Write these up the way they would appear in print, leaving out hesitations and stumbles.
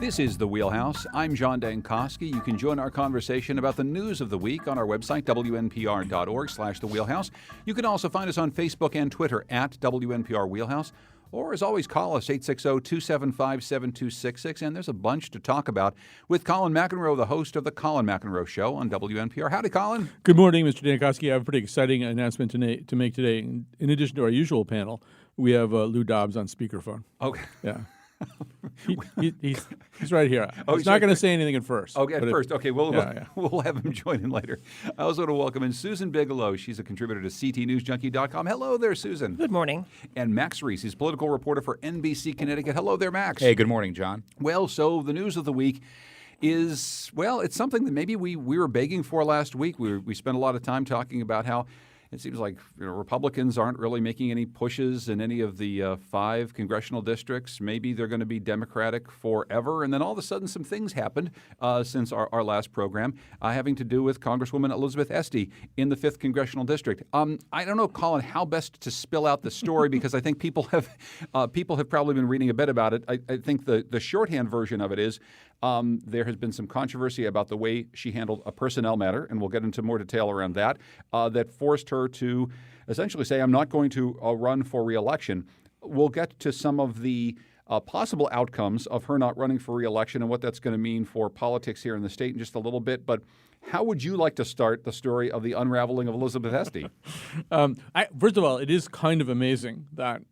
This is The Wheelhouse. I'm John Dankosky. You can join our conversation about the news of the week on our website, wnpr.org/The Wheelhouse. You can also find us on Facebook and Twitter at WNPR Wheelhouse. Or, as always, call us, 860-275-7266. And there's a bunch to talk about with Colin McEnroe, the host of The Colin McEnroe Show on WNPR. Howdy, Colin. Good morning, Mr. Dankosky. I have a pretty exciting announcement to make today. In addition to our usual panel, we have Lou Dobbs on speakerphone. Okay. Yeah. He's right here. He's not going to say anything at first. Okay, at first. Okay, we'll have him join in later. I also want to welcome in Susan Bigelow. She's a contributor to CTNewsJunkie.com. Hello there, Susan. Good morning. And Max Reese, he's political reporter for NBC Connecticut. Hello there, Max. Hey, good morning, John. Well, so the news of the week is, well, it's something that maybe we were begging for last week. We spent a lot of time talking about how it seems like Republicans aren't really making any pushes in any of the 5 congressional districts. Maybe they're going to be Democratic forever. And then all of a sudden some things happened since our last program having to do with Congresswoman Elizabeth Esty in the 5th Congressional District. I don't know, Colin, how best to spill out the story because I think people have probably been reading a bit about it. I think the shorthand version of it is there has been some controversy about the way she handled a personnel matter, and we'll get into more detail around that, that forced her to essentially say, I'm not going to run for re-election. We'll get to some of the possible outcomes of her not running for re-election and what that's going to mean for politics here in the state in just a little bit. But how would you like to start the story of the unraveling of Elizabeth Esty? First of all, it is kind of amazing that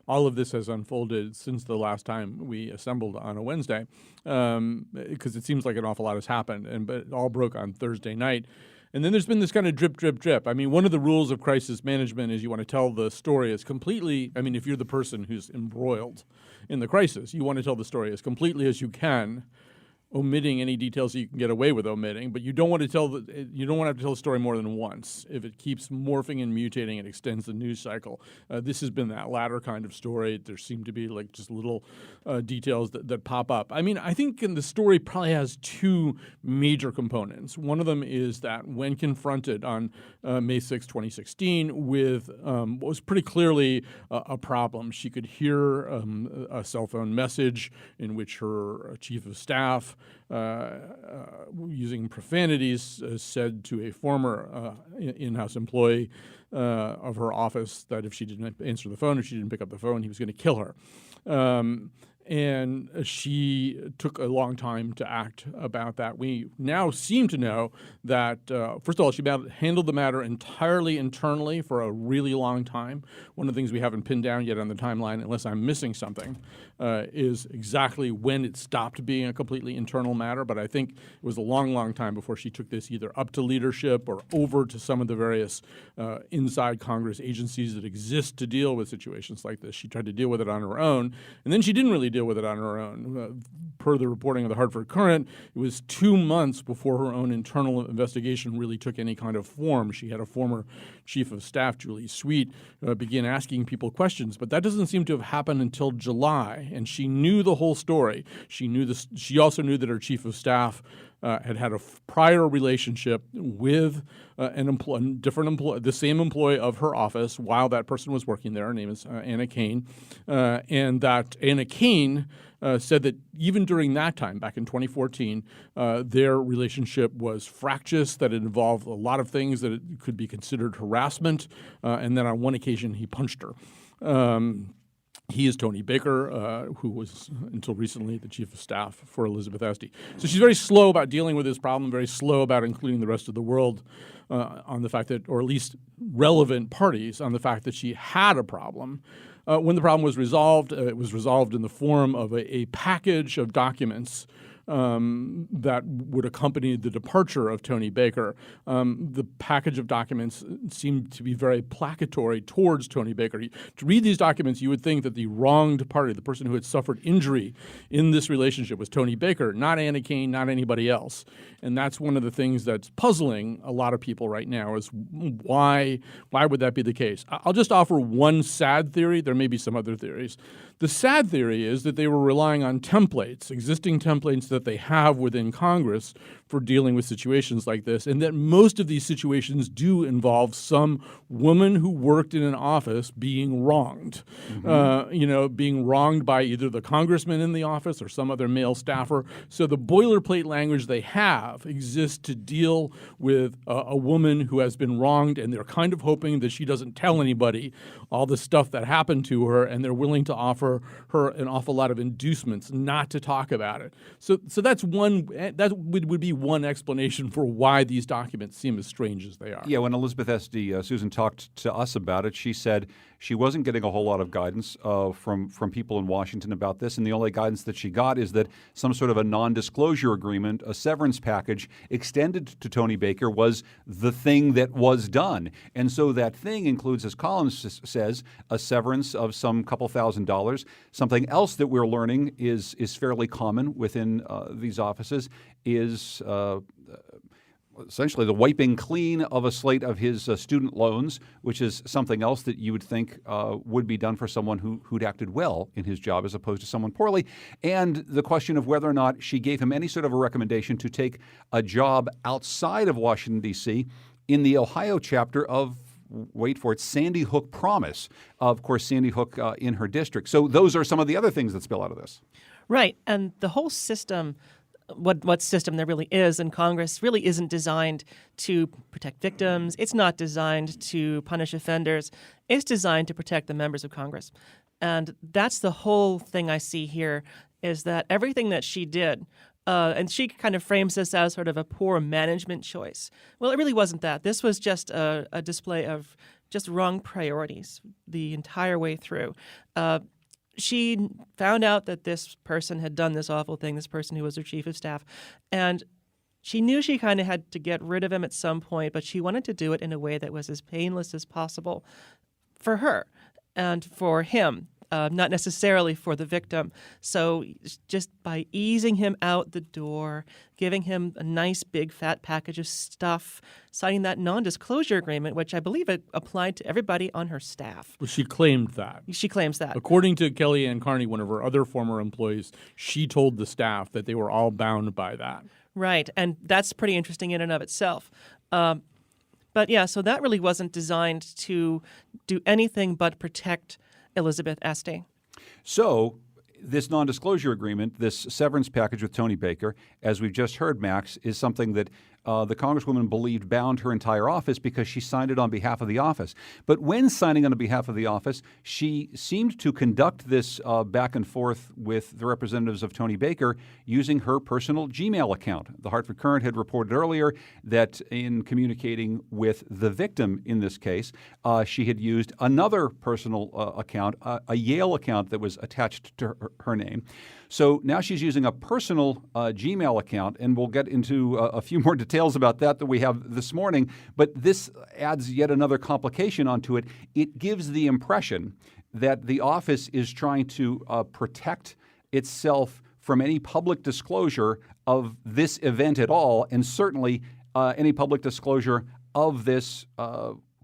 all of this has unfolded since the last time we assembled on a Wednesday, because it seems like an awful lot has happened, but it all broke on Thursday night. And then there's been this kind of drip, drip, drip. I mean, one of the rules of crisis management is you want to tell the story as completely, I mean, if you're the person who's embroiled in the crisis, you want to tell the story as completely as you can, omitting any details that you can get away with omitting, but you don't want to have to tell the story more than once. If it keeps morphing and mutating, it extends the news cycle. This has been that latter kind of story. There seem to be like just little details that pop up. I mean, I think the story probably has 2 major components. One of them is that when confronted on May 6, 2016 with what was pretty clearly a problem, she could hear a cell phone message in which her chief of staff using profanities said to a former in-house employee of her office that if she didn't answer the phone, if she didn't pick up the phone, he was going to kill her. And she took a long time to act about that. We now seem to know that, first of all, she handled the matter entirely internally for a really long time. One of the things we haven't pinned down yet on the timeline, unless I'm missing something, is exactly when it stopped being a completely internal matter. But I think it was a long, long time before she took this either up to leadership or over to some of the various inside Congress agencies that exist to deal with situations like this. She tried to deal with it on her own, and then she didn't really deal with it on her own. Per the reporting of the Hartford Courant, it was 2 months before her own internal investigation really took any kind of form. She had a former chief of staff, Julie Sweet, begin asking people questions, but that doesn't seem to have happened until July, and she knew the whole story. She knew this. She also knew that her chief of staff had a prior relationship with the same employee of her office while that person was working there. Her name is Anna Kane, and that Anna Kane said that even during that time, back in 2014, their relationship was fractious, that it involved a lot of things, that it could be considered harassment, and then on one occasion he punched her. He is Tony Baker, who was until recently the chief of staff for Elizabeth Esty. So she's very slow about dealing with this problem, very slow about including the rest of the world on the fact that, or at least relevant parties, on the fact that she had a problem. When the problem was resolved, it was resolved in the form of a package of documents that would accompany the departure of Tony Baker. The package of documents seemed to be very placatory towards Tony Baker. To read these documents, you would think that the wronged party, the person who had suffered injury in this relationship, was Tony Baker, not Anna Kane, not anybody else. And that's one of the things that's puzzling a lot of people right now is why would that be the case? I'll just offer one sad theory. There may be some other theories. The sad theory is that they were relying on templates, existing templates that that they have within Congress for dealing with situations like this, and that most of these situations do involve some woman who worked in an office being wronged, being wronged by either the congressman in the office or some other male staffer. So the boilerplate language they have exists to deal with a woman who has been wronged, and they're kind of hoping that she doesn't tell anybody all the stuff that happened to her, and they're willing to offer her an awful lot of inducements not to talk about it. So that's that would be one explanation for why these documents seem as strange as they are. Yeah, when Elizabeth Esty, Susan talked to us about it, she said she wasn't getting a whole lot of guidance from people in Washington about this, and the only guidance that she got is that some sort of a non-disclosure agreement, a severance package extended to Tony Baker was the thing that was done. And so that thing includes, as Collins says, a severance of some couple $1,000s. Something else that we're learning is fairly common within these offices is essentially the wiping clean of a slate of his student loans, which is something else that you would think would be done for someone who'd acted well in his job as opposed to someone poorly. And the question of whether or not she gave him any sort of a recommendation to take a job outside of Washington, D.C. in the Ohio chapter of, wait for it, Sandy Hook Promise. Of course, Sandy Hook in her district. So those are some of the other things that spill out of this. Right. And the whole system, what system there really is in Congress, really isn't designed to protect victims. It's not designed to punish offenders. It's designed to protect the members of Congress. And that's the whole thing I see here, is that everything that she did, and she kind of frames this as sort of a poor management choice. Well, it really wasn't that. This was just a display of just wrong priorities the entire way through. She found out that this person had done this awful thing, this person who was her chief of staff, and she knew she kind of had to get rid of him at some point, but she wanted to do it in a way that was as painless as possible for her and for him, not necessarily for the victim. So just by easing him out the door, giving him a nice big fat package of stuff, signing that non-disclosure agreement, which I believe it applied to everybody on her staff. Well, she claimed that. She claims that. According to Kellyanne Carney, one of her other former employees, she told the staff that they were all bound by that. Right, and that's pretty interesting in and of itself. But yeah, so that really wasn't designed to do anything but protect Elizabeth Esty. So this non-disclosure agreement, this severance package with Tony Baker, as we've just heard, Max, is something that the Congresswoman believed bound her entire office because she signed it on behalf of the office. But when signing on behalf of the office, she seemed to conduct this back and forth with the representatives of Tony Baker using her personal Gmail account. The Hartford Courant had reported earlier that in communicating with the victim in this case, she had used another personal account, a Yale account that was attached to her name. So now she's using a personal Gmail account, and we'll get into a few more details about that we have this morning. But this adds yet another complication onto it. It gives the impression that the office is trying to protect itself from any public disclosure of this event at all, and certainly any public disclosure of this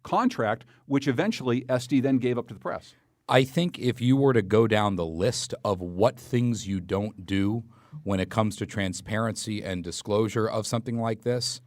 contract, which eventually Esty then gave up to the press. I think if you were to go down the list of what things you don't do when it comes to transparency and disclosure of something like this,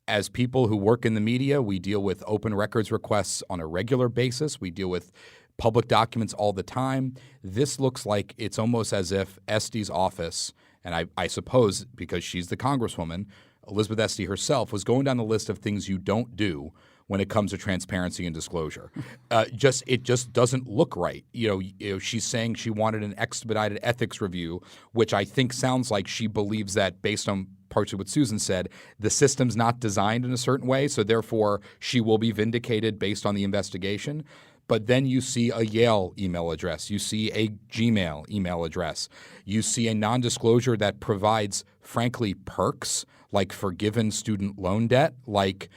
as people who work in the media, we deal with open records requests on a regular basis. We deal with public documents all the time. This looks like it's almost as if Esty's office, and I suppose because she's the Congresswoman, Elizabeth Esty herself, was going down the list of things you don't do when it comes to transparency and disclosure. It just doesn't look right. You know, she's saying she wanted an expedited ethics review, which I think sounds like she believes that, based on partially what Susan said, the system's not designed in a certain way, so therefore she will be vindicated based on the investigation. But then you see a Yale email address. You see a Gmail email address. You see a non-disclosure that provides, frankly, perks like forgiven student loan debt, like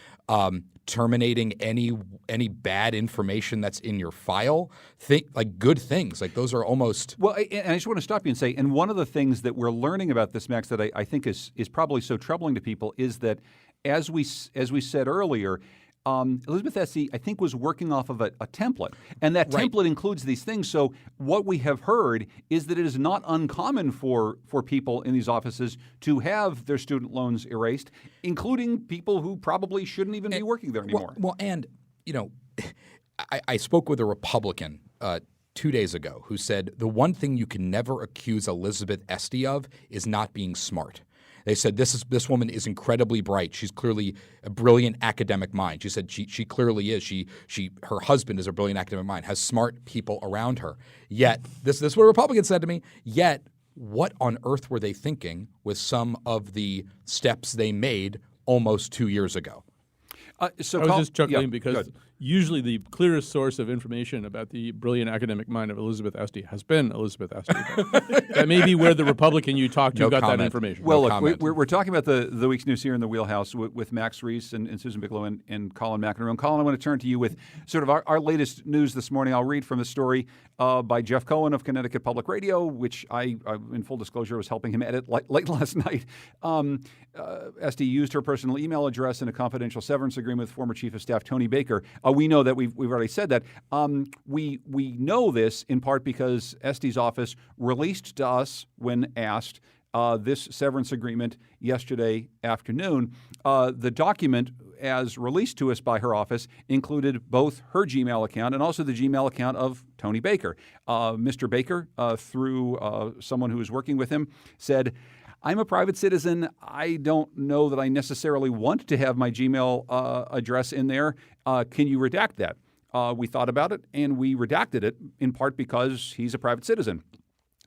terminating any bad information that's in your file, like good things. Like those are almost... Well, and I just want to stop you and say, and one of the things that we're learning about this, Max, that I think is probably so troubling to people is that, as we said earlier, Elizabeth Esty, I think, was working off of a template, and that template includes these things. So what we have heard is that it is not uncommon for people in these offices to have their student loans erased, including people who probably shouldn't even be working there anymore. Well, and, I spoke with a Republican 2 days ago who said the one thing you can never accuse Elizabeth Esty of is not being smart. They said this woman is incredibly bright. She's clearly a brilliant academic mind. She said she clearly is. Her husband is a brilliant academic mind, has smart people around her. Yet this is what Republicans said to me. Yet what on earth were they thinking with some of the steps they made almost 2 years ago? I was just chuckling because usually the clearest source of information about the brilliant academic mind of Elizabeth Esty has been Elizabeth Esty. That may be where the Republican you talked to got that information. Well, look, we're talking about the week's news here in the Wheelhouse with Max Reese and Susan Bigelow and Colin McEnroe. And Colin, I want to turn to you with sort of our latest news this morning. I'll read from the story by Jeff Cohen of Connecticut Public Radio, which I in full disclosure, was helping him edit late last night. Esty used her personal email address in a confidential severance agreement with former Chief of Staff Tony Baker. We know that we've already said that. We know this in part because Esty's office released to us when asked this severance agreement yesterday afternoon. The document, as released to us by her office, included both her Gmail account and also the Gmail account of Tony Baker. Mr. Baker, through someone who was working with him, said, "I'm a private citizen. I don't know that I necessarily want to have my Gmail address in there. Can you redact that?" We thought about it, and we redacted it, in part because he's a private citizen.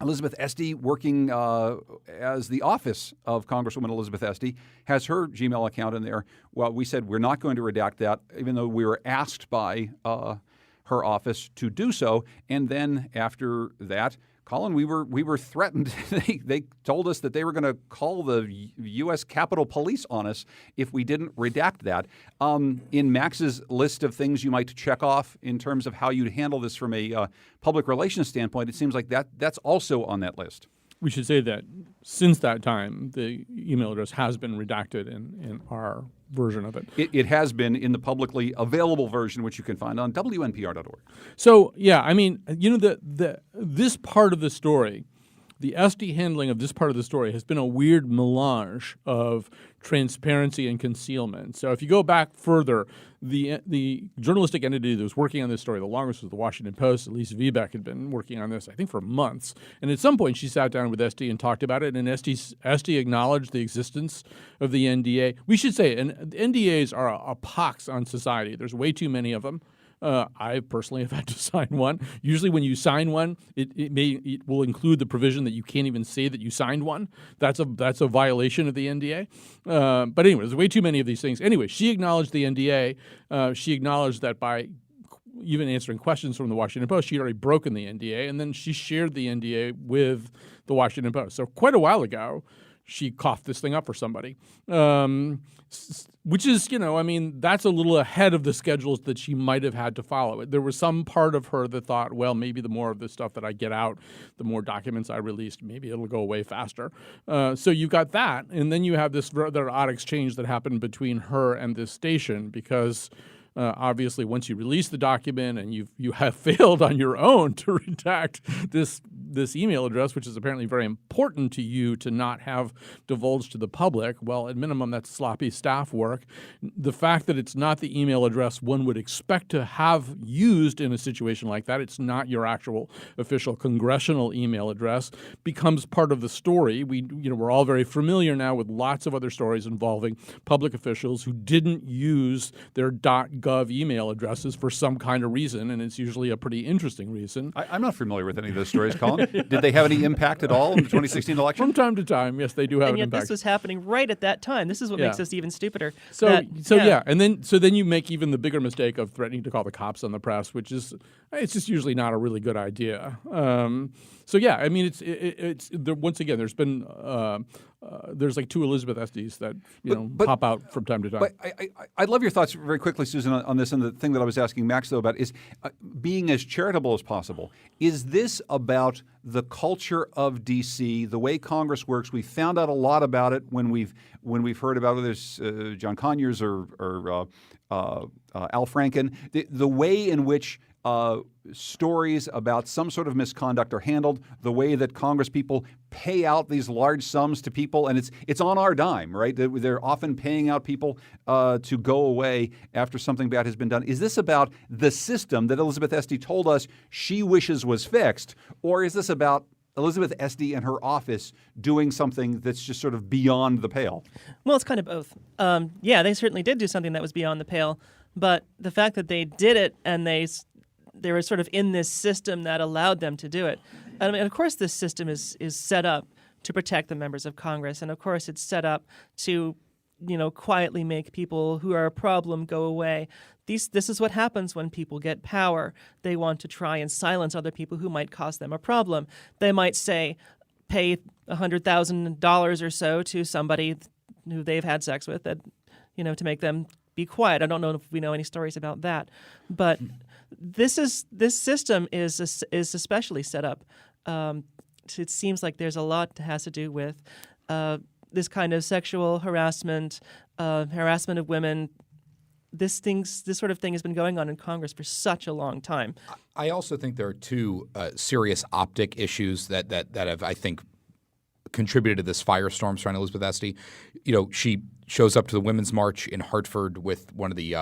Elizabeth Esty, working as the office of Congresswoman Elizabeth Esty, has her Gmail account in there. Well, we said we're not going to redact that, even though we were asked by her office to do so. And then after that, Colin, we were threatened. They told us that they were going to call the U.S. Capitol Police on us if we didn't redact that. In Max's list of things you might check off in terms of how you'd handle this from a public relations standpoint, it seems like that's also on that list. We should say that since that time, the email address has been redacted in our version of it. It has been in the publicly available version, which you can find on WNPR.org. So, yeah, I mean, this part of the story, the Esty handling of this part of the story has been a weird melange of transparency and concealment. So if you go back further, the journalistic entity that was working on this story the longest was the Washington Post. Elise Viebeck had been working on this, I think, for months. And at some point, she sat down with Esty and talked about it, and Esty acknowledged the existence of the NDA. We should say, and NDAs are a pox on society. There's way too many of them. I personally have had to sign one. Usually when you sign one, it will include the provision that you can't even say that you signed one. That's a violation of the NDA. But anyway, there's way too many of these things. Anyway, she acknowledged the NDA. She acknowledged that by even answering questions from the Washington Post, she'd already broken the NDA, and then she shared the NDA with the Washington Post. So quite a while ago, she coughed this thing up for somebody, which is, that's a little ahead of the schedules that she might have had to follow. There was some part of her that thought, well, maybe the more of this stuff that I get out, the more documents I released, maybe it'll go away faster. So you've got that, and then you have this rather odd exchange that happened between her and this station because obviously, once you release the document and you have failed on your own to redact this email address, which is apparently very important to you to not have divulged to the public, well, at minimum, that's sloppy staff work. The fact that it's not the email address one would expect to have used in a situation like that, it's not your actual official congressional email address, becomes part of the story. We're all very familiar now with lots of other stories involving public officials who didn't use their .gov email addresses for some kind of reason, and it's usually a pretty interesting reason. I'm not familiar with any of those stories, Colin. Did they have any impact at all in the 2016 election? From time to time, yes, they do have and an yet impact. This was happening right at that time. This is what makes us even stupider. And then you make even the bigger mistake of threatening to call the cops on the press, which is it's just usually not a really good idea. Once again, there's been there's like two Elizabeth Estys that But- pop out from time to time. But I'd love your thoughts very quickly, Susan, on this. And the thing that I was asking Max, though, about is being as charitable as possible. Is this about the culture of D.C., the way Congress works? We found out a lot about it when we've heard about whether it's John Conyers or Al Franken. The way in which stories about some sort of misconduct are handled, the way that Congress people pay out these large sums to people, and it's on our dime, right? They're often paying out people to go away after something bad has been done. Is this about the system that Elizabeth Esty told us she wishes was fixed, or is this about Elizabeth Esty and her office doing something that's just sort of beyond the pale? Well, it's kind of both. Yeah, they certainly did do something that was beyond the pale, but the fact that they did it and they were sort of in this system that allowed them to do it. I mean, of course, this system is set up to protect the members of Congress, and of course, it's set up to, quietly make people who are a problem go away. This is what happens when people get power. They want to try and silence other people who might cause them a problem. They might say, pay $100,000 or so to somebody who they've had sex with, that, to make them be quiet. I don't know if we know any stories about that, but this system is especially set up. It seems like there's a lot that has to do with this kind of sexual harassment, harassment of women. This sort of thing has been going on in Congress for such a long time. I also think there are two serious optic issues that have, I think, contributed to this firestorm surrounding Elizabeth Esty. She shows up to the Women's March in Hartford with one of the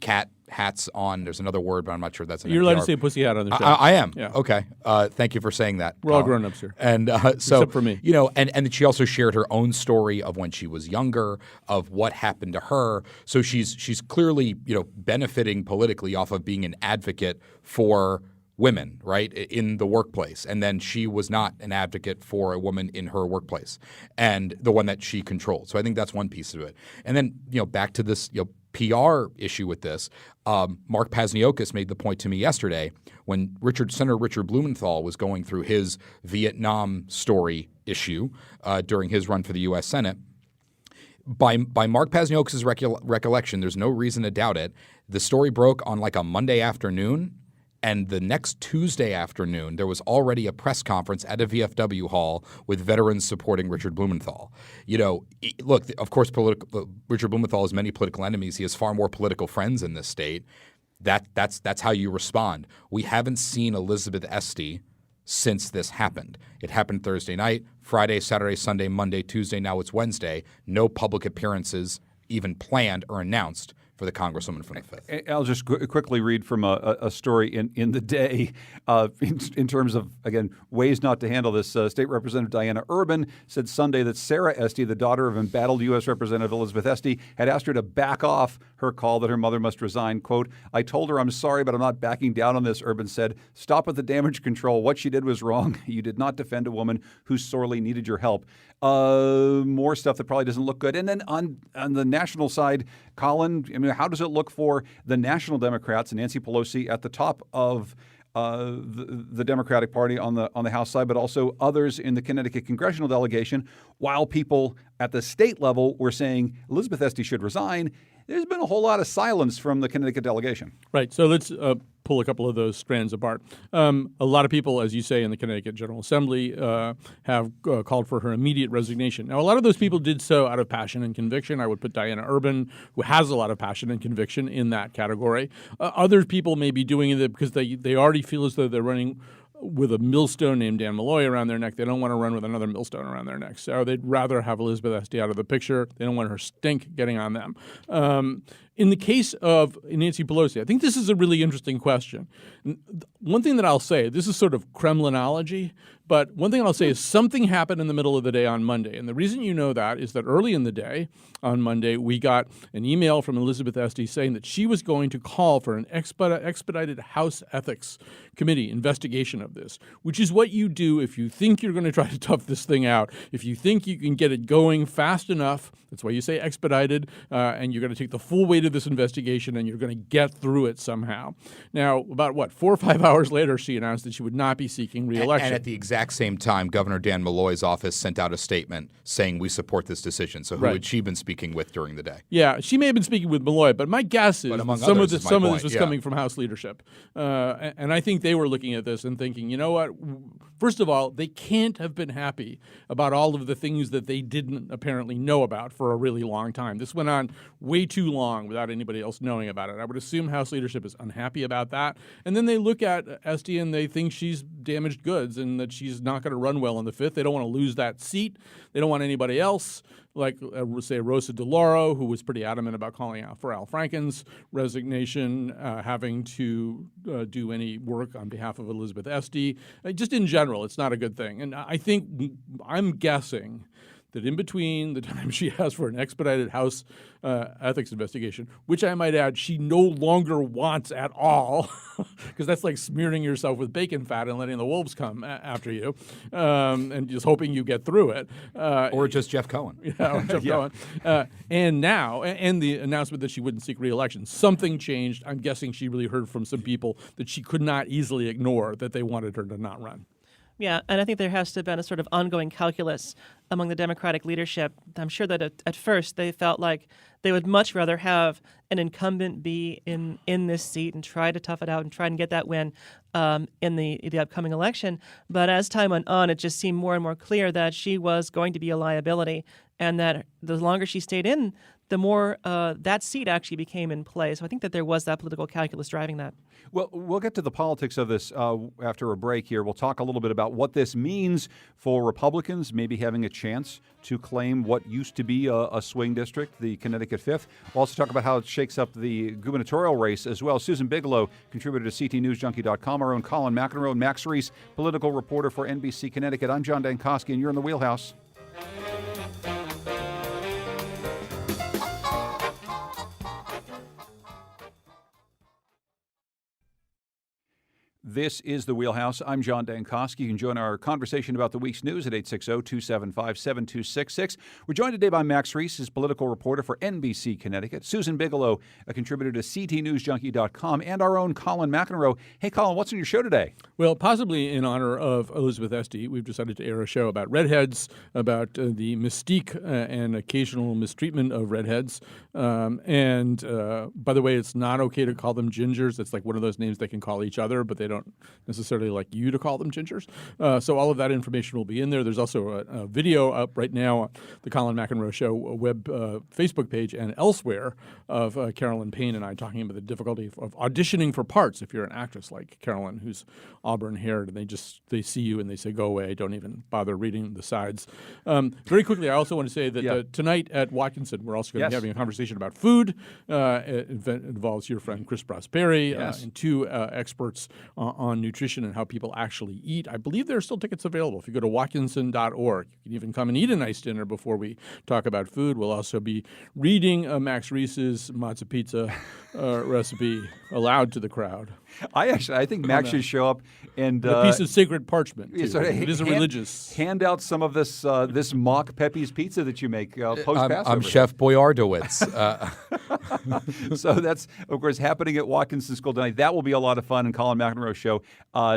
cat hats on. There's another word, but I'm not sure that's an You're allowed NPR. to say pussy hat on the show. I am. Yeah. Okay. Thank you for saying that. We're all Colin. grown-ups here. And so, Except for me. and then she also shared her own story of when she was younger, of what happened to her. So she's clearly, benefiting politically off of being an advocate for women, right, in the workplace. And then she was not an advocate for a woman in her workplace and the one that she controlled. So I think that's one piece of it. And then, back to this, PR issue with this, Mark Pasniokis made the point to me yesterday when Senator Richard Blumenthal was going through his Vietnam story issue during his run for the U.S. Senate. By Mark Pasniokis' recollection, there's no reason to doubt it, the story broke on like a Monday afternoon, and the next Tuesday afternoon, there was already a press conference at a VFW hall with veterans supporting Richard Blumenthal. Look, of course, Richard Blumenthal has many political enemies. He has far more political friends in this state. That's how you respond. We haven't seen Elizabeth Esty since this happened. It happened Thursday night, Friday, Saturday, Sunday, Monday, Tuesday. Now it's Wednesday. No public appearances even planned or announced for the Congresswoman from the 5th. I'll just quickly read from a story in the day in terms of, again, ways not to handle this. State Representative Diana Urban said Sunday that Sarah Esty, the daughter of embattled U.S. Representative Elizabeth Esty, had asked her to back off her call that her mother must resign. Quote, "I told her I'm sorry, but I'm not backing down on this," Urban said. "Stop with the damage control. What she did was wrong. You did not defend a woman who sorely needed your help." More stuff that probably doesn't look good. And then on the national side, Colin, how does it look for the national Democrats and Nancy Pelosi at the top of the Democratic Party on the House side, but also others in the Connecticut congressional delegation, while people at the state level were saying Elizabeth Esty should resign? There's been a whole lot of silence from the Connecticut delegation. Right. So let's pull a couple of those strands apart. A lot of people, as you say, in the Connecticut General Assembly have called for her immediate resignation. Now, a lot of those people did so out of passion and conviction. I would put Diana Urban, who has a lot of passion and conviction, in that category. Other people may be doing it because they already feel as though they're running with a millstone named Dan Malloy around their neck. They don't want to run with another millstone around their neck. So they'd rather have Elizabeth Esty out of the picture. They don't want her stink getting on them. In the case of Nancy Pelosi, I think this is a really interesting question. One thing that I'll say, this is sort of Kremlinology, but one thing I'll say is something happened in the middle of the day on Monday. And the reason you know that is that early in the day on Monday, we got an email from Elizabeth Esty saying that she was going to call for an expedited House Ethics Committee investigation of this, which is what you do if you think you're going to try to tough this thing out. If you think you can get it going fast enough, that's why you say expedited, and you're going to take the full weight of created this investigation and you're going to get through it somehow. Now, about 4 or 5 hours later, she announced that she would not be seeking re-election. And at the exact same time, Governor Dan Malloy's office sent out a statement saying we support this decision. So who had she been speaking with during the day? Yeah, she may have been speaking with Malloy, but my guess is among some of others this is my point, was yeah. coming from House leadership. And I think they were looking at this and thinking, you know what? First of all, they can't have been happy about all of the things that they didn't apparently know about for a really long time. This went on way too long without anybody else knowing about it. I would assume House leadership is unhappy about that. And then they look at Esty and they think she's damaged goods and that she's not going to run well on the 5th. They don't want to lose that seat. They don't want anybody else, like, say, Rosa DeLauro, who was pretty adamant about calling out for Al Franken's resignation, having to do any work on behalf of Elizabeth Esty. Just in general, it's not a good thing. And I think I'm guessing that in between the time she asked for an expedited House ethics investigation, which I might add she no longer wants at all, because that's like smearing yourself with bacon fat and letting the wolves come after you, and just hoping you get through it. Or just Jeff Cohen. Yeah, or Jeff Cohen. And now, and the announcement that she wouldn't seek re-election, something changed. I'm guessing she really heard from some people that she could not easily ignore that they wanted her to not run. Yeah, and I think there has to have been a sort of ongoing calculus among the Democratic leadership. I'm sure that at first they felt like they would much rather have an incumbent be in this seat and try to tough it out and try and get that win in the upcoming election. But as time went on, it just seemed more and more clear that she was going to be a liability, and that the longer she stayed in, the more that seat actually became in play. So I think that there was that political calculus driving that. Well, we'll get to the politics of this after a break here. We'll talk a little bit about what this means for Republicans maybe having a chance to claim what used to be a swing district, the Connecticut 5th. We'll also talk about how it shakes up the gubernatorial race as well. Susan Bigelow, contributor to CTNewsJunkie.com, our own Colin McEnroe, and Max Reese, political reporter for NBC Connecticut. I'm John Dankosky, and you're in the Wheelhouse. This is The Wheelhouse. I'm John Dankosky. You can join our conversation about the week's news at 860-275-7266. We're joined today by Max Reese, his political reporter for NBC Connecticut, Susan Bigelow, a contributor to CTNewsJunkie.com, and our own Colin McEnroe. Hey, Colin, what's on your show today? Well, possibly in honor of Elizabeth Esty, we've decided to air a show about redheads, about the mystique and occasional mistreatment of redheads. By the way, it's not okay to call them gingers. It's like one of those names they can call each other, but they don't necessarily like you to call them gingers. So all of that information will be in there. There's also a video up right now on the Colin McEnroe Show web Facebook page and elsewhere of Carolyn Payne and I talking about the difficulty of auditioning for parts if you're an actress like Carolyn, who's auburn-haired, and they see you and they say, go away, don't even bother reading the sides. Very quickly, I also want to say that tonight at Watkinson, we're also going to be having a conversation about food. It involves your friend Chris Prosperi and two experts on nutrition and how people actually eat. I believe there are still tickets available. If you go to watkinson.org, you can even come and eat a nice dinner before we talk about food. We'll also be reading Max Reese's matzo pizza recipe aloud to the crowd. I think Max should show up and a piece of sacred parchment. Too. It is a religious. Hand out some of this this mock Pepe's pizza that you make post Passover. I'm Chef Boyardowitz. So that's of course happening at Watkinson School tonight. That will be a lot of fun. And Colin McEnroe show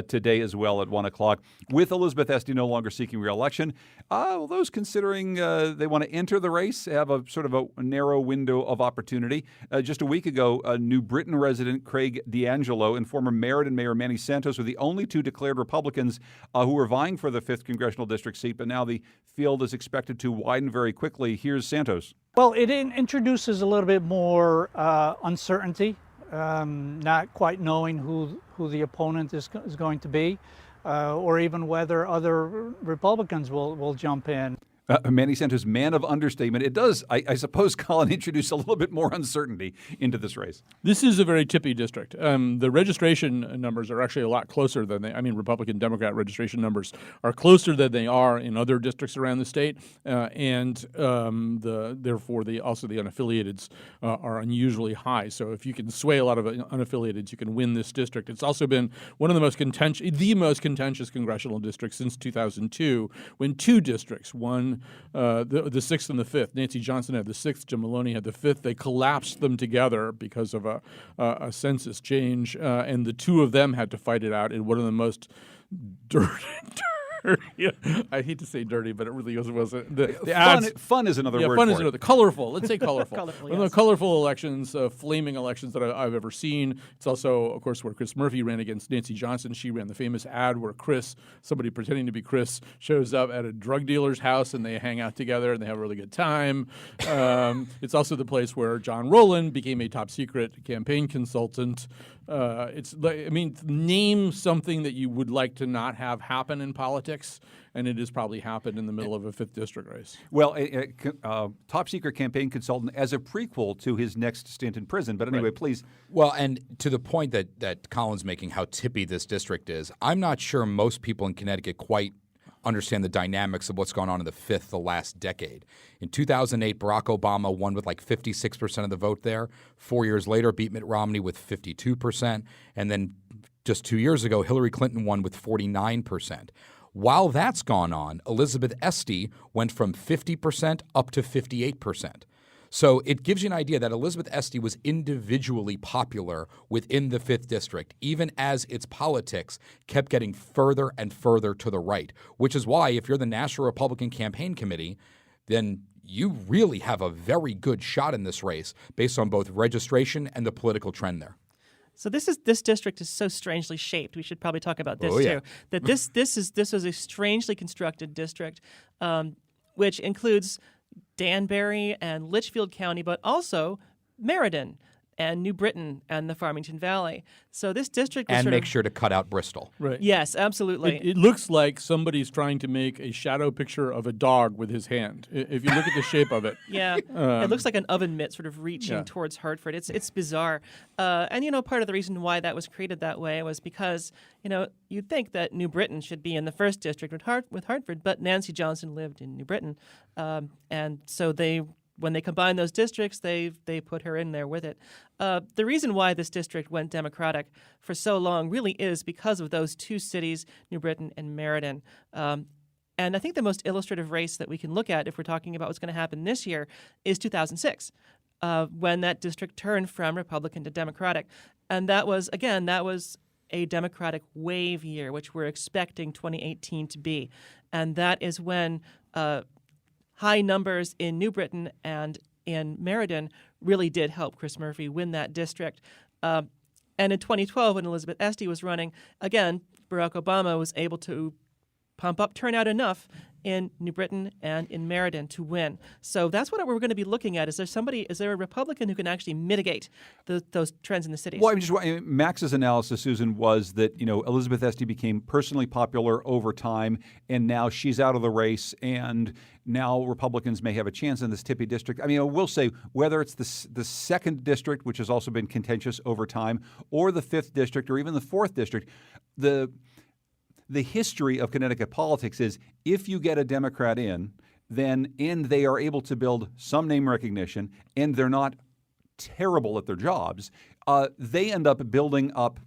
today as well at 1:00 with Elizabeth Esty no longer seeking re-election. Well, those considering they want to enter the race have a sort of a narrow window of opportunity. Just a week ago, New Britain resident Craig D'Angelo and former Meriden Mayor Manny Santos were the only two declared Republicans who were vying for the 5th congressional district seat, but now the field is expected to widen very quickly. Here's Santos. Well, it introduces a little bit more uncertainty, not quite knowing who the opponent is going to be, or even whether other Republicans will jump in. Manny Santos, man of understatement. It does, I suppose, Colin, introduce a little bit more uncertainty into this race. This is a very tippy district. The registration numbers are actually a lot closer than Republican-Democrat registration numbers are closer than they are in other districts around the state, therefore the unaffiliateds are unusually high. So if you can sway a lot of unaffiliateds, you can win this district. It's also been one of the most contentious congressional districts since 2002, when two districts, one Johnson, the sixth and the fifth. Nancy Johnson had the sixth, Jim Maloney had the fifth. They collapsed them together because of a census change, and the two of them had to fight it out in one of the most dirty. I hate to say dirty, but it really wasn't. The ads, fun is another word fun for is it. another. Colorful. Let's say colorful. Colorful, One of yes. the colorful elections, flaming elections that I've ever seen. It's also, of course, where Chris Murphy ran against Nancy Johnson. She ran the famous ad where somebody pretending to be Chris, shows up at a drug dealer's house and they hang out together and they have a really good time. It's also the place where John Rowland became a top secret campaign consultant. Name something that you would like to not have happen in politics, and it has probably happened in the middle of a 5th district race. Well, top secret campaign consultant as a prequel to his next stint in prison. But anyway, please. Well, and to the point that Colin's making, how tippy this district is, I'm not sure most people in Connecticut quite understand the dynamics of what's gone on in the 5th the last decade. In 2008, Barack Obama won with like 56% of the vote there. 4 years later, beat Mitt Romney with 52%. And then just 2 years ago, Hillary Clinton won with 49%. While that's gone on, Elizabeth Esty went from 50% up to 58%. So it gives you an idea that Elizabeth Esty was individually popular within the 5th district, even as its politics kept getting further and further to the right, which is why if you're the National Republican Campaign Committee, then you really have a very good shot in this race based on both registration and the political trend there. So this district is so strangely shaped. We should probably talk about this yeah. too. That this is a strangely constructed district, which includes Danbury and Litchfield County, but also Meriden and New Britain and the Farmington Valley. So this district was And make sure to cut out Bristol. Right. Yes, absolutely. It looks like somebody's trying to make a shadow picture of a dog with his hand. If you look at the shape of it. Yeah, it looks like an oven mitt sort of reaching towards Hartford. It's bizarre. And, part of the reason why that was created that way was because, you'd think that New Britain should be in the 1st district with Hartford, but Nancy Johnson lived in New Britain. And so when they combined those districts, they put her in there with it. The reason why this district went Democratic for so long really is because of those two cities, New Britain and Meriden. And I think the most illustrative race that we can look at if we're talking about what's going to happen this year is 2006, when that district turned from Republican to Democratic. And that was a Democratic wave year, which we're expecting 2018 to be. And that is when high numbers in New Britain and in Meriden really did help Chris Murphy win that district. And in 2012, when Elizabeth Esty was running, again, Barack Obama was able to pump up turnout enough in New Britain and in Meriden to win. So that's what we're going to be looking at. Is there a Republican who can actually mitigate those trends in the cities? Well, Max's analysis, Susan, was that Elizabeth Esty became personally popular over time, and now she's out of the race, and now Republicans may have a chance in this tippy district. I will say whether it's the 2nd district, which has also been contentious over time, or the 5th district, or even the 4th district, the history of Connecticut politics is if you get a Democrat in, and they are able to build some name recognition, and they're not terrible at their jobs, they end up building up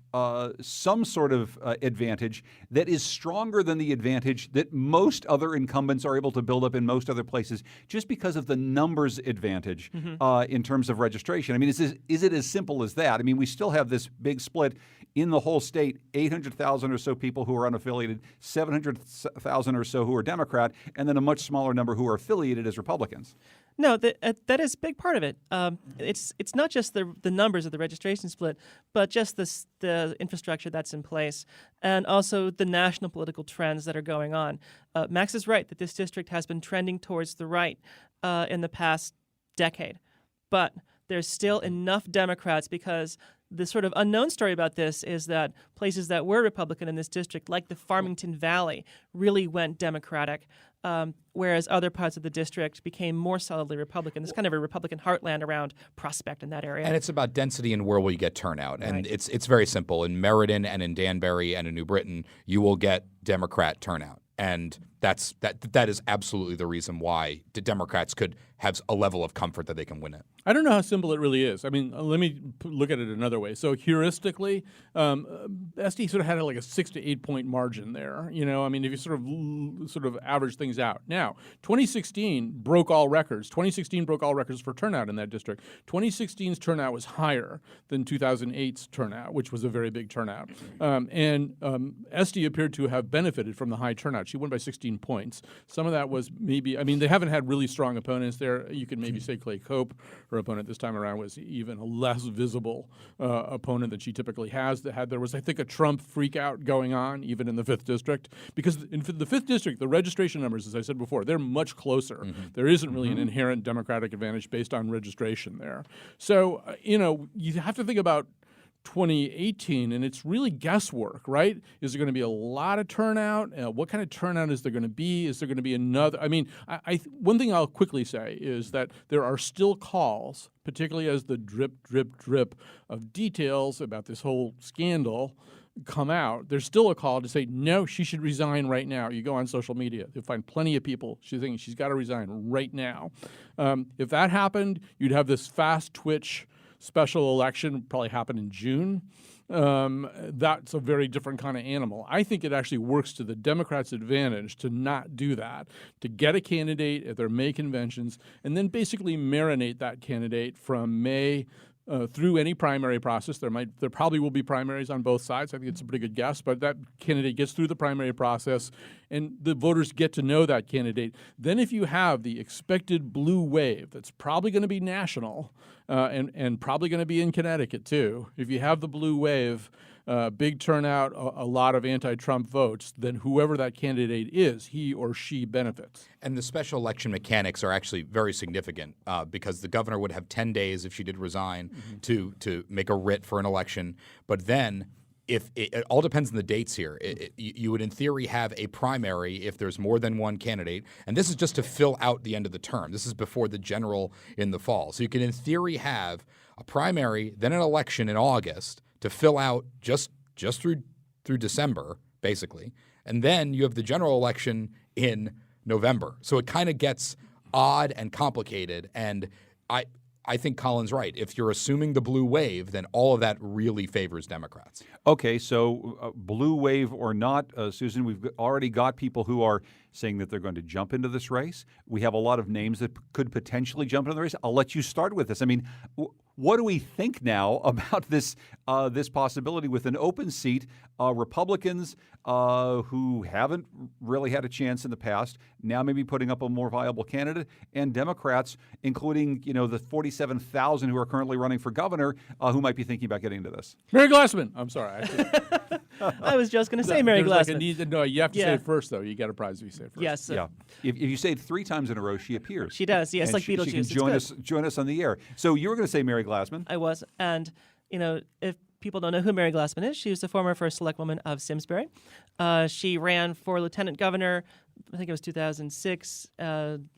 some sort of advantage that is stronger than the advantage that most other incumbents are able to build up in most other places, just because of the numbers advantage in terms of registration. Is it as simple as that? We still have this big split in the whole state, 800,000 or so people who are unaffiliated, 700,000 or so who are Democrat, and then a much smaller number who are affiliated as Republicans. No, that is a big part of it. It's not just the numbers of the registration split, but just the infrastructure that's in place, and also the national political trends that are going on. Max is right that this district has been trending towards the right in the past decade, but there's still enough Democrats because the sort of unknown story about this is that places that were Republican in this district, like the Farmington Valley, really went Democratic, whereas other parts of the district became more solidly Republican. There's kind of a Republican heartland around Prospect in that area. And it's about density and where will you get turnout. And Right. it's very simple. In Meriden and in Danbury and in New Britain, you will get Democrat turnout. And that is absolutely the reason why the Democrats could have a level of comfort that they can win it. I don't know how simple it really is. I mean, let me look at it another way. So heuristically, Esty sort of had like a 6 to 8 point margin there. You know, I mean, if you sort of average things out. Now, 2016 broke all records. 2016 broke all records for turnout in that district. 2016's turnout was higher than 2008's turnout, which was a very big turnout. Esty appeared to have benefited from the high turnout. She won by 16 points. Some of that was maybe, I mean, they haven't had really strong opponents there. You could maybe say Clay Cope. Her opponent this time around was even a less visible opponent than she typically has. There was, I think, a Trump freak out going on even in the 5th District, because in the 5th District, the registration numbers, as I said before, they're much closer. Mm-hmm. There isn't really an inherent Democratic advantage based on registration there. So, you have to think about 2018, and it's really guesswork, right? Is there going to be a lot of turnout? What kind of turnout is there going to be? Is there going to be another? I mean, one thing I'll quickly say is that there are still calls, particularly as the drip, drip, drip of details about this whole scandal come out. There's still a call to say, no, she should resign right now. You go on social media, you'll find plenty of people saying she's got to resign right now. If that happened, you'd have this fast twitch special election, probably happen in June. That's a very different kind of animal. I think it actually works to the Democrats' advantage to not do that, to get a candidate at their May conventions and then basically marinate that candidate from May through any primary process. There probably will be primaries on both sides. I think it's a pretty good guess, but that candidate gets through the primary process and the voters get to know that candidate. Then if you have the expected blue wave that's probably going to be national and probably going to be in Connecticut too, if you have the blue wave, big turnout, a lot of anti-Trump votes, then whoever that candidate is, he or she benefits. And the special election mechanics are actually very significant because the governor would have 10 days if she did resign to make a writ for an election. But then if it all depends on the dates here. You would in theory have a primary if there's more than one candidate. And this is just to fill out the end of the term. This is before the general in the fall. So you can in theory have a primary, then an election in August to fill out just through December, basically. And then you have the general election in November. So it kind of gets odd and complicated. And I think Colin's right. If you're assuming the blue wave, then all of that really favors Democrats. Okay, so blue wave or not, Susan, we've already got people who are saying that they're going to jump into this race. We have a lot of names that could potentially jump into the race. I'll let you start with this. I mean, what do we think now about this possibility with an open seat? Republicans who haven't really had a chance in the past now maybe putting up a more viable candidate, and Democrats, including the 47,000 who are currently running for governor, who might be thinking about getting into this. Mary Glassman. I'm sorry. I was just going to say Mary Glassman. No, you have to say it first, though. You get a prize if you say it first. Yes. Yeah. If you say it 3 times in a row, she appears. She does. Yes, and like she Beetlejuice. can join us on the air. So you were going to say Mary Glassman. I was. And, if people don't know who Mary Glassman is, she was the former first select woman of Simsbury. She ran for lieutenant governor, I think it was 2006,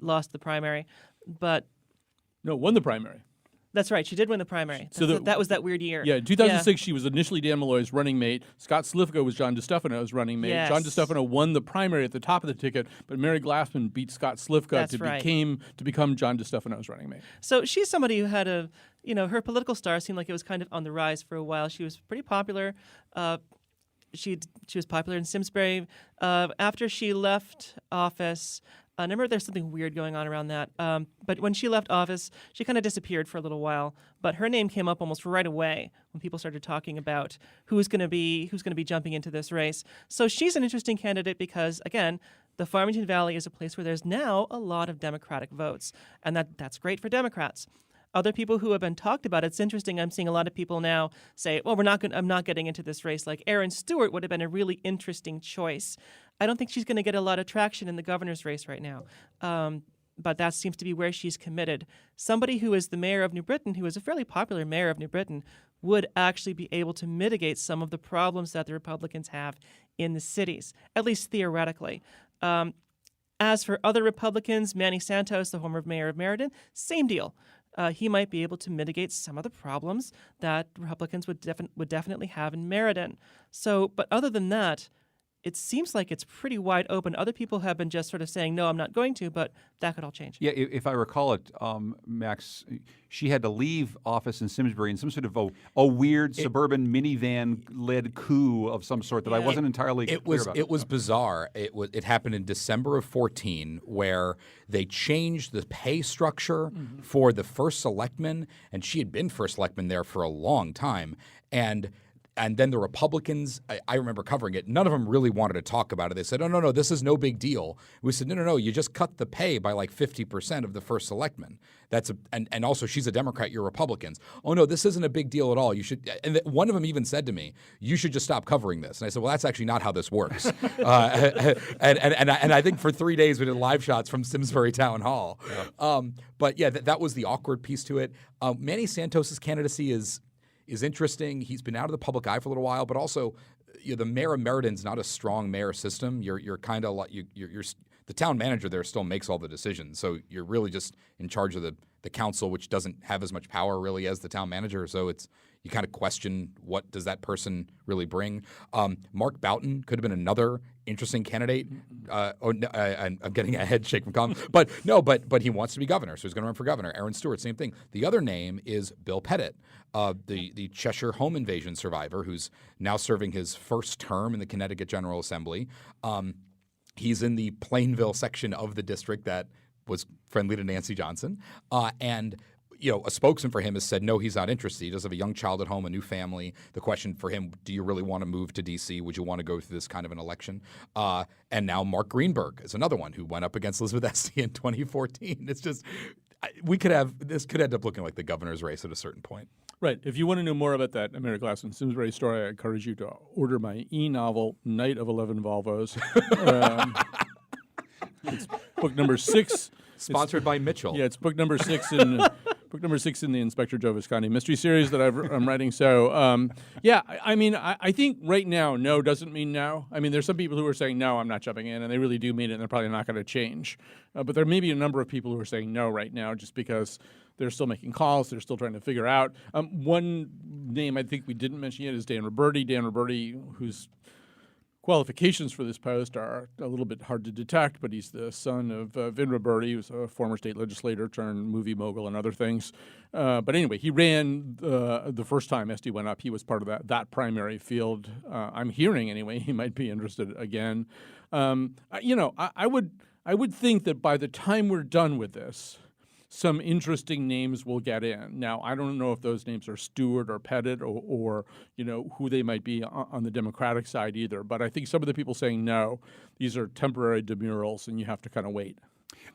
lost the primary. But no, won the primary. That's right. She did win the primary. So that was that weird year. Yeah, in 2006, she was initially Dan Malloy's running mate. Scott Slifka was John DeStefano's running mate. Yes. John DeStefano won the primary at the top of the ticket, but Mary Glassman beat Scott Slifka to become John DeStefano's running mate. So she's somebody who had her political star seemed like it was kind of on the rise for a while. She was pretty popular. She was popular in Simsbury. After she left office, I remember there's something weird going on around that. But when she left office, she kind of disappeared for a little while. But her name came up almost right away when people started talking about who's going to be jumping into this race. So she's an interesting candidate because, again, the Farmington Valley is a place where there's now a lot of Democratic votes, and that's great for Democrats. Other people who have been talked about, it's interesting. I'm seeing a lot of people now say, well, I'm not getting into this race. Like Erin Stewart would have been a really interesting choice. I don't think she's going to get a lot of traction in the governor's race right now. But that seems to be where she's committed. Somebody who is the mayor of New Britain, who is a fairly popular mayor of New Britain, would actually be able to mitigate some of the problems that the Republicans have in the cities, at least theoretically. As for other Republicans, Manny Santos, the former mayor of Meriden, same deal. He might be able to mitigate some of the problems that Republicans would definitely have in Meriden. So, but other than that, it seems like it's pretty wide open. Other people have been just sort of saying, no, I'm not going to, but that could all change. Yeah, if I recall it, Max, she had to leave office in Simsbury in some sort of a weird suburban minivan-led coup of some sort that I wasn't entirely clear about. It was bizarre. It happened in December of 14, where they changed the pay structure for the first selectman, and she had been first selectman there for a long time, and then the Republicans, I remember covering it, none of them really wanted to talk about it. They said, oh, no, this is no big deal. We said, no, you just cut the pay by like 50% of the first selectman. And also she's a Democrat, you're Republicans. Oh, no, this isn't a big deal at all. You should. And one of them even said to me, you should just stop covering this. And I said, well, that's actually not how this works. And I think for 3 days we did live shots from Simsbury Town Hall. Yeah. But yeah, that was the awkward piece to it. Manny Santos's candidacy is interesting. He's been out of the public eye for a little while, but also the mayor of Merredin's not a strong mayor system. You're kind of like you're the town manager there still makes all the decisions, so you're really just in charge of the council, which doesn't have as much power really as the town manager. So you kind of question, what does that person really bring? Mark Boughton could have been another interesting candidate. I'm getting a head shake from Colin. But he wants to be governor, so he's going to run for governor. Aaron Stewart, same thing. The other name is Bill Pettit, the Cheshire home invasion survivor, who's now serving his first term in the Connecticut General Assembly. He's in the Plainville section of the district that was friendly to Nancy Johnson. And a spokesman for him has said, no, he's not interested. He does have a young child at home, a new family. The question for him, do you really want to move to D.C.? Would you want to go through this kind of an election? And now Mark Greenberg is another one who went up against Elizabeth Esty in 2014. It's just this could end up looking like the governor's race at a certain point. Right. If you want to know more about that Mary Glassman Simsbury story, I encourage you to order my e-novel, Night of 11 Volvos. It's book number 6. Sponsored by Mitchell. Yeah, it's book number 6 in the Inspector Joe Visconti mystery series that I'm writing. So, I think right now, no doesn't mean no. I mean, there's some people who are saying, no, I'm not jumping in, and they really do mean it, and they're probably not going to change. But there may be a number of people who are saying no right now just because they're still making calls. They're still trying to figure out. One name I think we didn't mention yet is Dan Roberti. Dan Roberti, whose qualifications for this post are a little bit hard to detect, but he's the son of Vin Roberti, who's a former state legislator turned movie mogul and other things. But anyway, he ran the first time Esty went up. He was part of that primary field. I'm hearing anyway he might be interested again. I would think that by the time we're done with this, some interesting names will get in. Now, I don't know if those names are Stewart or Pettit or who they might be on the Democratic side either. But I think some of the people saying no, these are temporary demurrals, and you have to kind of wait.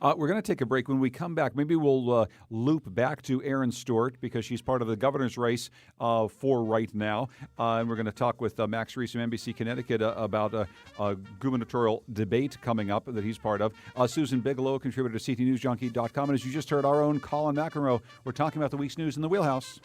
We're going to take a break. When we come back, maybe we'll loop back to Erin Stewart because she's part of the governor's race for right now. And we're going to talk with Max Reese from NBC Connecticut about a gubernatorial debate coming up that he's part of. Susan Bigelow, contributor to CTNewsJunkie.com. And as you just heard, our own Colin McEnroe, we're talking about the week's news in the wheelhouse.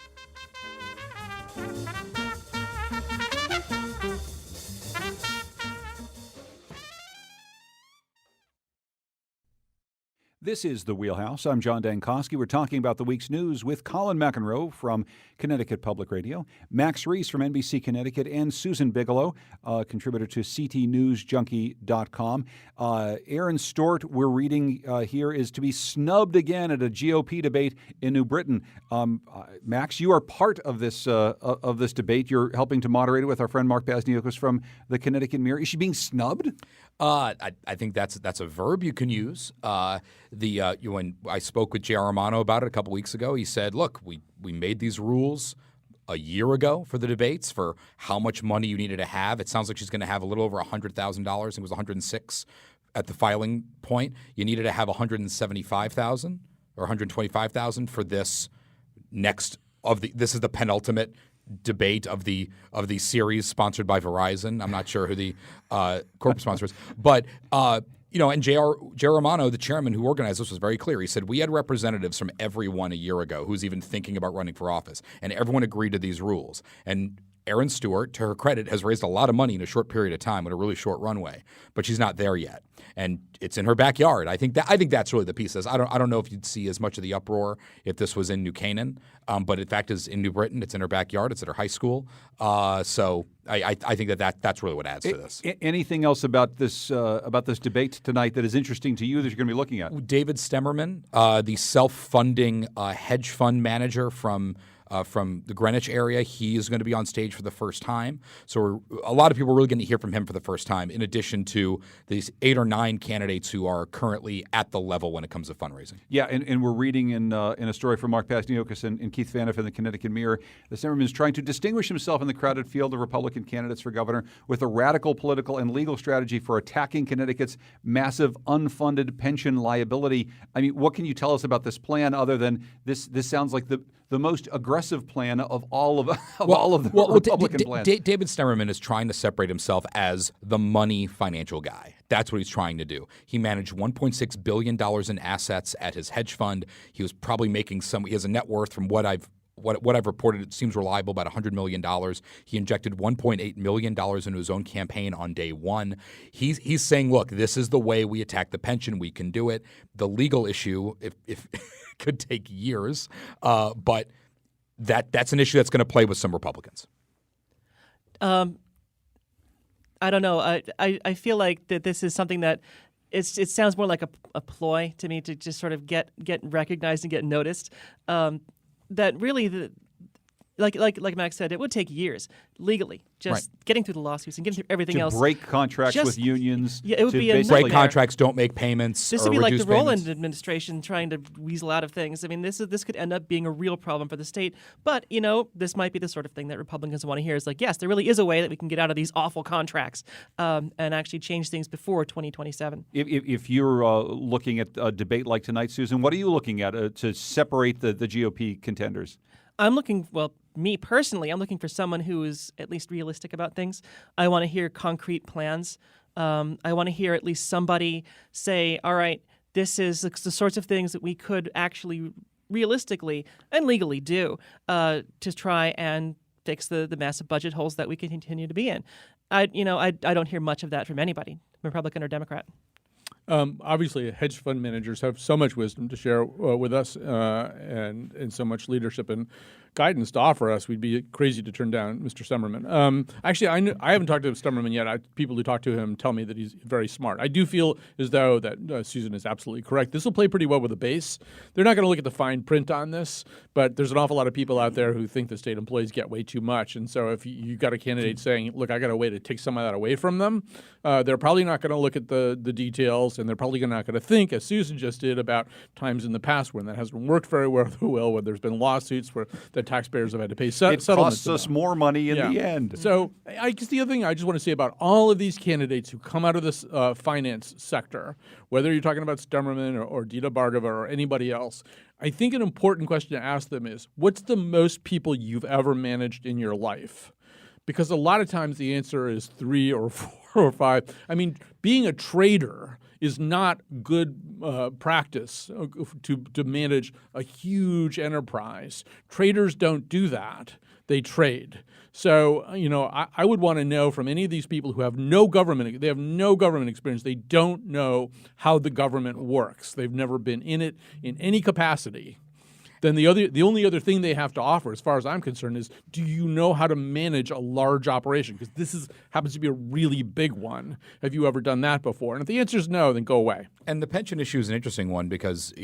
This is The Wheelhouse. I'm John Dankosky. We're talking about the week's news with Colin McEnroe from Connecticut Public Radio, Max Reese from NBC Connecticut, and Susan Bigelow, contributor to CTNewsJunkie.com. Erin Stewart, we're reading here, is to be snubbed again at a GOP debate in New Britain. Max, you are part of this debate. You're helping to moderate it with our friend Mark Pasniokos from the Connecticut Mirror. Is she being snubbed? I think that's a verb you can use. When I spoke with J.R. Romano about it a couple weeks ago, he said, look, we made these rules a year ago for the debates for how much money you needed to have. It sounds like she's going to have a little over $100,000. I think it was $106 at the filing point. You needed to have $175,000 or $125,000 for this this is the penultimate debate of the series sponsored by Verizon. I'm not sure who the corporate sponsor is, but and J.R. Romano, the chairman who organized this, was very clear. He said we had representatives from everyone a year ago who's even thinking about running for office, and everyone agreed to these rules. And Erin Stewart, to her credit, has raised a lot of money in a short period of time with a really short runway, but she's not there yet. And it's in her backyard. I think that's really the piece. I don't know if you'd see as much of the uproar if this was in New Canaan, but in fact, is in New Britain. It's in her backyard. It's at her high school. So I think that's really what adds to this. Anything else about this debate tonight that is interesting to you that you're going to be looking at? David Stemmerman, the self-funding hedge fund manager from the Greenwich area, he is going to be on stage for the first time. So a lot of people are really going to hear from him for the first time, in addition to these 8 or 9 candidates who are currently at the level when it comes to fundraising. Yeah, and we're reading in a story from Mark Pasniokis and Keith Faniff in the Connecticut Mirror that Zimmerman is trying to distinguish himself in the crowded field of Republican candidates for governor with a radical political and legal strategy for attacking Connecticut's massive unfunded pension liability. I mean, what can you tell us about this plan other than this sounds like the most aggressive plan of all of the Republican plans? David Stemmerman is trying to separate himself as the money financial guy. That's what he's trying to do. He managed $1.6 billion in assets at his hedge fund. He was probably making he has a net worth from what I've reported, it seems reliable, about $100 million. He injected $1.8 million into his own campaign on day one. He's saying, look, this is the way we attack the pension. We can do it. The legal issue, if could take years, but that's an issue that's going to play with some Republicans. I don't know. I feel like that this is something that it sounds more like a ploy to me to just sort of get recognized and get noticed. That really, like Max said, it would take years legally, just getting through the lawsuits and getting through everything else. To break contracts with unions. Yeah, it would be a break nightmare. contracts, don't make payments. This or would be like reduce the Rowland payments. administration trying to weasel out of things. I mean, this could end up being a real problem for the state. But this might be the sort of thing that Republicans want to hear. Is like, yes, there really is a way that we can get out of these awful contracts and actually change things before 2027. If you're looking at a debate like tonight, Susan, what are you looking at to separate the GOP contenders? Me personally, I'm looking for someone who is at least realistic about things. I want to hear concrete plans. I want to hear at least somebody say, all right, this is the sorts of things that we could actually realistically and legally do to try and fix the massive budget holes that we continue to be in. I don't hear much of that from anybody, Republican or Democrat. Obviously, hedge fund managers have so much wisdom to share with us and so much leadership and guidance to offer us. We'd be crazy to turn down Mr. Stemmerman. Actually, I haven't talked to Stemmerman yet. People who talk to him tell me that he's very smart. I do feel as though that Susan is absolutely correct. This will play pretty well with the base. They're not going to look at the fine print on this, but there's an awful lot of people out there who think the state employees get way too much. And so if you got a candidate saying, look, I got a way to take some of that away from them, they're probably not going to look at the details, and they're probably not going to think, as Susan just did, about times in the past when that hasn't worked very well, when there's been lawsuits where the taxpayers have had to pay settlements. It costs us more money in the end. So I guess the other thing I just want to say about all of these candidates who come out of this finance sector, whether you're talking about Stemmerman or Dita Bhargava or anybody else, I think an important question to ask them is, what's the most people you've ever managed in your life? Because a lot of times the answer is 3 or 4 or 5. I mean, being a trader is not good practice to manage a huge enterprise. Traders don't do that. They trade. So, I would want to know from any of these people who have no government experience. They don't know how the government works. They've never been in it in any capacity. Then the only other thing they have to offer, as far as I'm concerned, is, do you know how to manage a large operation? Because this happens to be a really big one. Have you ever done that before? And if the answer is no, then go away. And the pension issue is an interesting one because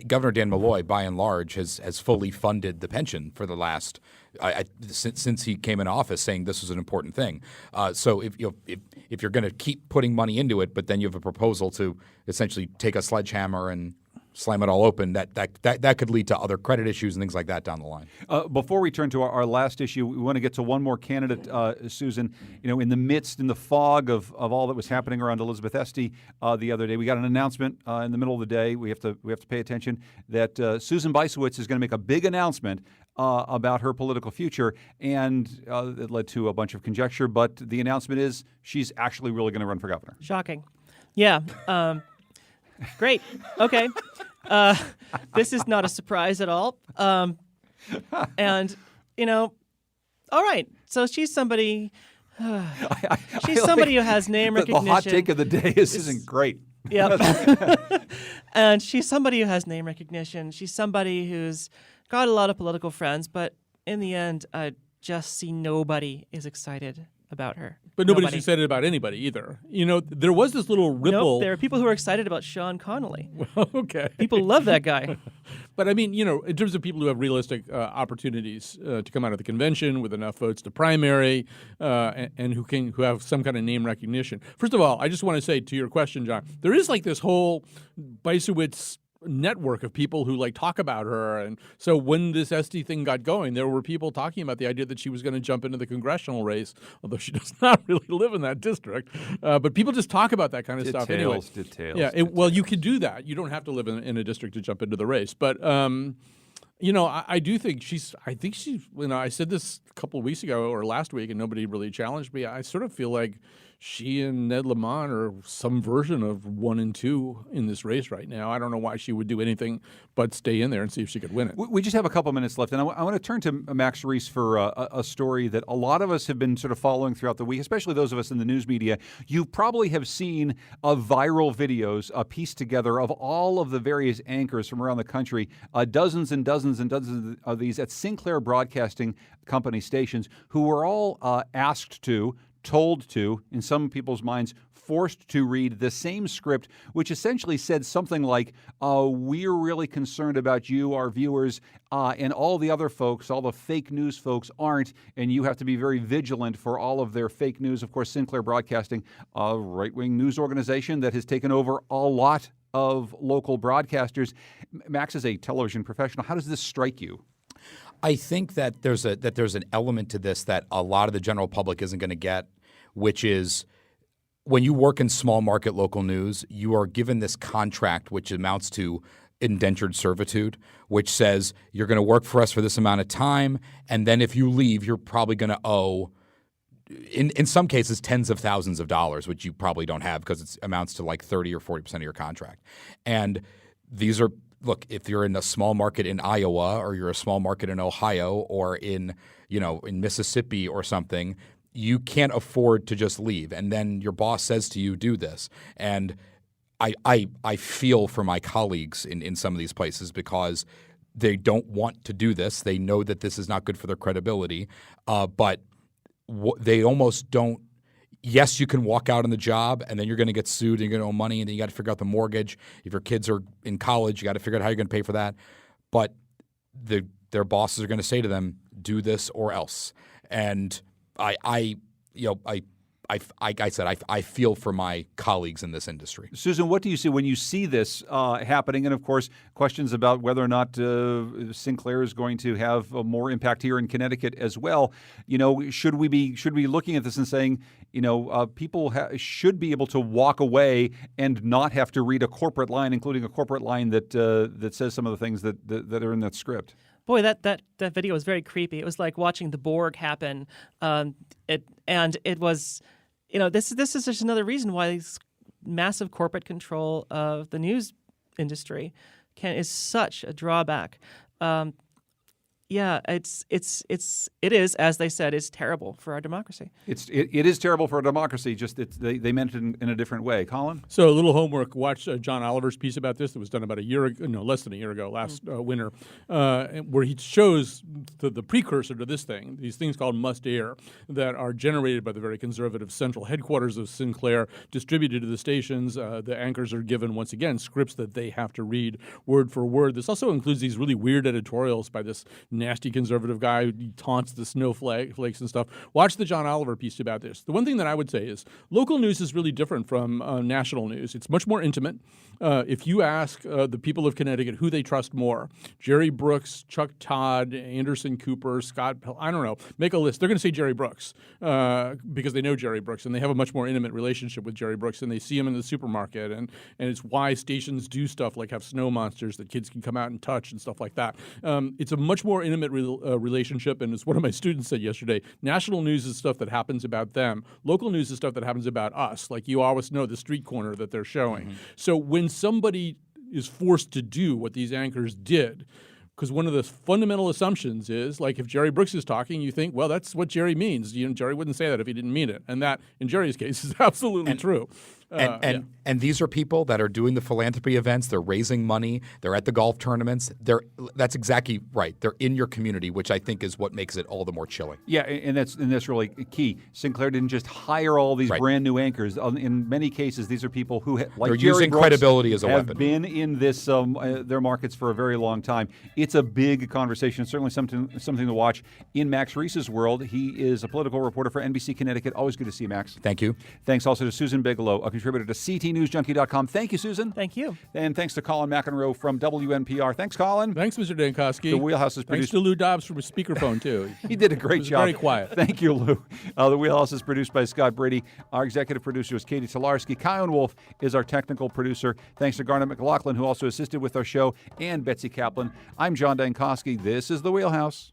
Governor Dan Malloy, by and large, has fully funded the pension for the last since he came in office, saying this was an important thing. So if you're going to keep putting money into it, but then you have a proposal to essentially take a sledgehammer and slam it all open, that could lead to other credit issues and things like that down the line. Before we turn to our last issue, we want to get to one more candidate, Susan. In the fog of all that was happening around Elizabeth Esty the other day, we got an announcement in the middle of the day. We have to pay attention that Susan Beisowitz is going to make a big announcement about her political future, and it led to a bunch of conjecture. But the announcement is she's actually really going to run for governor. Shocking. Yeah. Great. Okay. This is not a surprise at all. And, all right. So she's somebody. I She's somebody who has name the recognition. hot take of the day isn't great. Yep. And she's somebody who has name recognition. She's somebody who's got a lot of political friends, but in the end, I just see nobody is excited about her. But nobody's excited about anybody either. There was this little ripple. Nope, there are people who are excited about Sean Connolly. Okay. People love that guy. But I mean, in terms of people who have realistic opportunities to come out of the convention with enough votes to primary, and who have some kind of name recognition. First of all, I just want to say to your question, John, there is like this whole Bisowitz network of people who talk about her, and so when this Esty thing got going, there were people talking about the idea that she was going to jump into the congressional race, although she does not really live in that district. But people just talk about that kind of stuff anyway. Details. Yeah, well, you could do that. You don't have to live in a district to jump into the race, but. I do think she's. I said this a couple of weeks ago or last week, and nobody really challenged me. I sort of feel like she and Ned Lamont are some version of 1 and 2 in this race right now. I don't know why she would do anything but stay in there and see if she could win it. We just have a couple minutes left, and I want to turn to Max Reese for a story that a lot of us have been sort of following throughout the week, especially those of us in the news media. You probably have seen viral videos pieced together of all of the various anchors from around the country, dozens and dozens and dozens of these at Sinclair Broadcasting Company stations, who were all asked to, told to, in some people's minds, forced to read the same script, which essentially said something like, we're really concerned about you, our viewers, and all the other folks, all the fake news folks aren't, and you have to be very vigilant for all of their fake news. Of course, Sinclair Broadcasting, a right-wing news organization that has taken over a lot of local broadcasters. Max is a television professional. How does this strike you? I think that there's an element to this that a lot of the general public isn't going to get, which is when you work in small market local news, you are given this contract which amounts to indentured servitude, which says you're going to work for us for this amount of time, and then if you leave, you're probably going to owe, in some cases, tens of thousands of dollars, which you probably don't have because it amounts to like 30 or 40% of your contract. And these are – look, if you're in a small market in Iowa or you're a small market in Ohio or in Mississippi or something, you can't afford to just leave. And then your boss says to you, do this. And I feel for my colleagues in some of these places because they don't want to do this. They know that this is not good for their credibility, but they almost don't. Yes, you can walk out on the job and then you're going to get sued and you're going to owe money and then you got to figure out the mortgage. If your kids are in college, you got to figure out how you're going to pay for that. But their bosses are going to say to them, do this or else. And I feel for my colleagues in this industry. Susan, what do you see when you see this happening? And of course, questions about whether or not Sinclair is going to have more impact here in Connecticut as well. Should we be looking at this and saying, people should be able to walk away and not have to read a corporate line, including a corporate line that says some of the things that are in that script? Boy, that video was very creepy. It was like watching the Borg happen. It was, this is just another reason why this massive corporate control of the news industry is such a drawback. It is, as they said, is terrible for our democracy. It is terrible for our democracy. Just they meant it in a different way. Colin? So a little homework. Watch John Oliver's piece about this that was done about less than a year ago, last winter, where he shows the precursor to this thing, these things called must air that are generated by the very conservative central headquarters of Sinclair, distributed to the stations. The anchors are given, once again, scripts that they have to read word for word. This also includes these really weird editorials by this nasty conservative guy who taunts the snowflakes and stuff. Watch the John Oliver piece about this. The one thing that I would say is local news is really different from national news. It's much more intimate. If you ask the people of Connecticut who they trust more, Jerry Brooks, Chuck Todd, Anderson Cooper, Scott Pell, I don't know, make a list. They're going to say Jerry Brooks because they know Jerry Brooks and they have a much more intimate relationship with Jerry Brooks and they see him in the supermarket and it's why stations do stuff like have snow monsters that kids can come out and touch and stuff like that. It's a much more intimate relationship, and as one of my students said yesterday, national news is stuff that happens about them. Local news is stuff that happens about us. Like you always know the street corner that they're showing. Mm-hmm. So when somebody is forced to do what these anchors did, Because one of the fundamental assumptions is, like, if Jerry Brooks is talking, you think, well, that's what Jerry means. Jerry wouldn't say that if he didn't mean it. And that, in Jerry's case, is absolutely true. And these are people that are doing the philanthropy events. They're raising money. They're at the golf tournaments. That's exactly right. They're in your community, which I think is what makes it all the more chilling. Yeah, and that's really key. Sinclair didn't just hire all these brand new anchors. In many cases, these are people who, like They're Jerry using Brooks, credibility as a have weapon. been in this their markets for a very long time. It's a big conversation. It's certainly something to watch in Max Reese's world. He is a political reporter for NBC Connecticut. Always good to see you, Max. Thank you. Thanks also to Susan Bigelow, a contributor to CTNewsJunkie.com. Thank you, Susan. Thank you. And thanks to Colin McEnroe from WNPR. Thanks, Colin. Thanks, Mr. Dankosky. The Wheelhouse is Thanks produced. to Lou Dobbs for his speakerphone, too. He did a great job. Very quiet. Thank you, Lou. The Wheelhouse is produced by Scott Brady. Our executive producer is Katie Tolarski. Kion Wolf is our technical producer. Thanks to Garnet McLaughlin, who also assisted with our show, and Betsy Kaplan. I'm John Dankosky. This is The Wheelhouse.